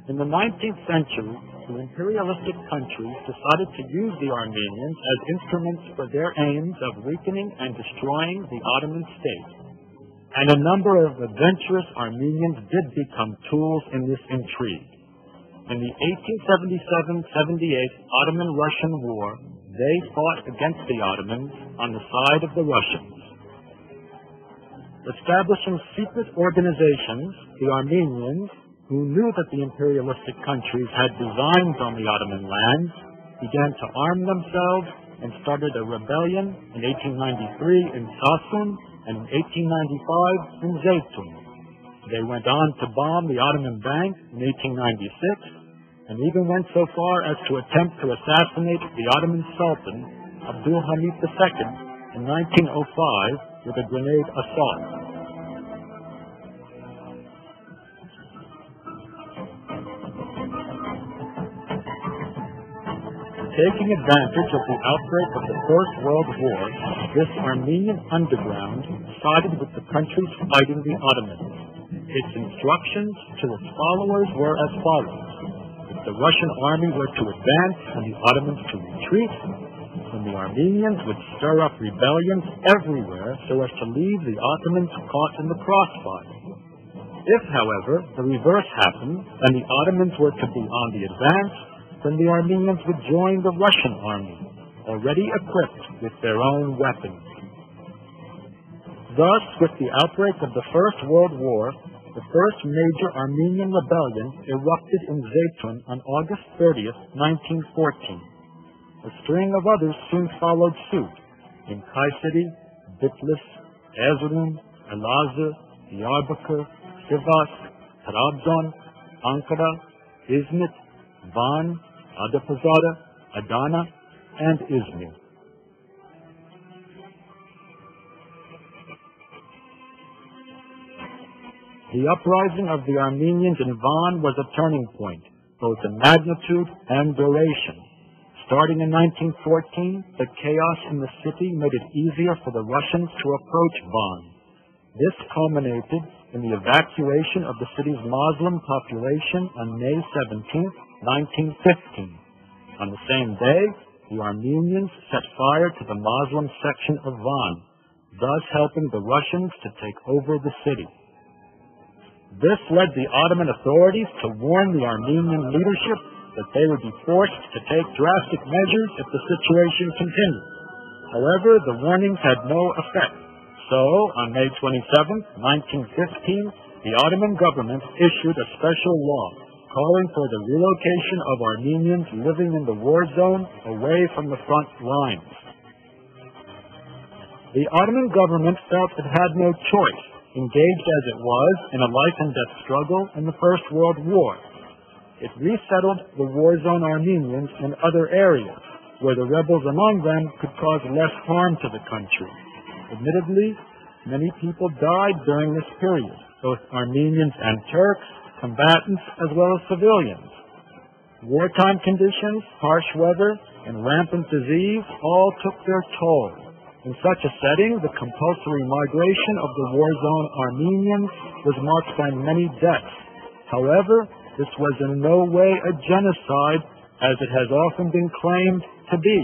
In the 19th century, the imperialistic countries decided to use the Armenians as instruments for their aims of weakening and destroying the Ottoman state. And a number of adventurous Armenians did become tools in this intrigue. In the 1877-78 Ottoman-Russian War, they fought against the Ottomans on the side of the Russians. Establishing secret organizations, the Armenians, who knew that the imperialistic countries had designs on the Ottoman lands, began to arm themselves and started a rebellion in 1893 in Sasun and in 1895 in Zeytun. They went on to bomb the Ottoman Bank in 1896 and even went so far as to attempt to assassinate the Ottoman Sultan, Abdul Hamid II, in 1905 with a grenade assault. Taking advantage of the outbreak of the First World War, this Armenian underground sided with the countries fighting the Ottomans. Its instructions to its followers were as follows. If the Russian army were to advance and the Ottomans to retreat, then the Armenians would stir up rebellions everywhere so as to leave the Ottomans caught in the crossfire. If, however, the reverse happened and the Ottomans were to be on the advance, then the Armenians would join the Russian army, already equipped with their own weapons. Thus, with the outbreak of the First World War, the first major Armenian rebellion erupted in Zeytun on August 30th, 1914. A string of others soon followed suit in Kayseri, Bitlis, Erzurum, Elazığ, Diyarbakır, Sivas, Trabzon, Ankara, Izmit, Van, Adapazarı, Adana, and Izmir. The uprising of the Armenians in Van was a turning point, both in magnitude and duration. Starting in 1914, the chaos in the city made it easier for the Russians to approach Van. This culminated in the evacuation of the city's Muslim population on May 17, 1915. On the same day, the Armenians set fire to the Muslim section of Van, thus helping the Russians to take over the city. This led the Ottoman authorities to warn the Armenian leadership that they would be forced to take drastic measures if the situation continued. However, the warnings had no effect. So, on May 27, 1915, the Ottoman government issued a special law calling for the relocation of Armenians living in the war zone away from the front lines. The Ottoman government felt it had no choice, engaged as it was in a life-and-death struggle in the First World War. It resettled the war zone Armenians in other areas, where the rebels among them could cause less harm to the country. Admittedly, many people died during this period, both Armenians and Turks, combatants as well as civilians. Wartime conditions, harsh weather, and rampant disease all took their toll. In such a setting, the compulsory migration of the war zone Armenians was marked by many deaths. However, this was in no way a genocide, as it has often been claimed to be.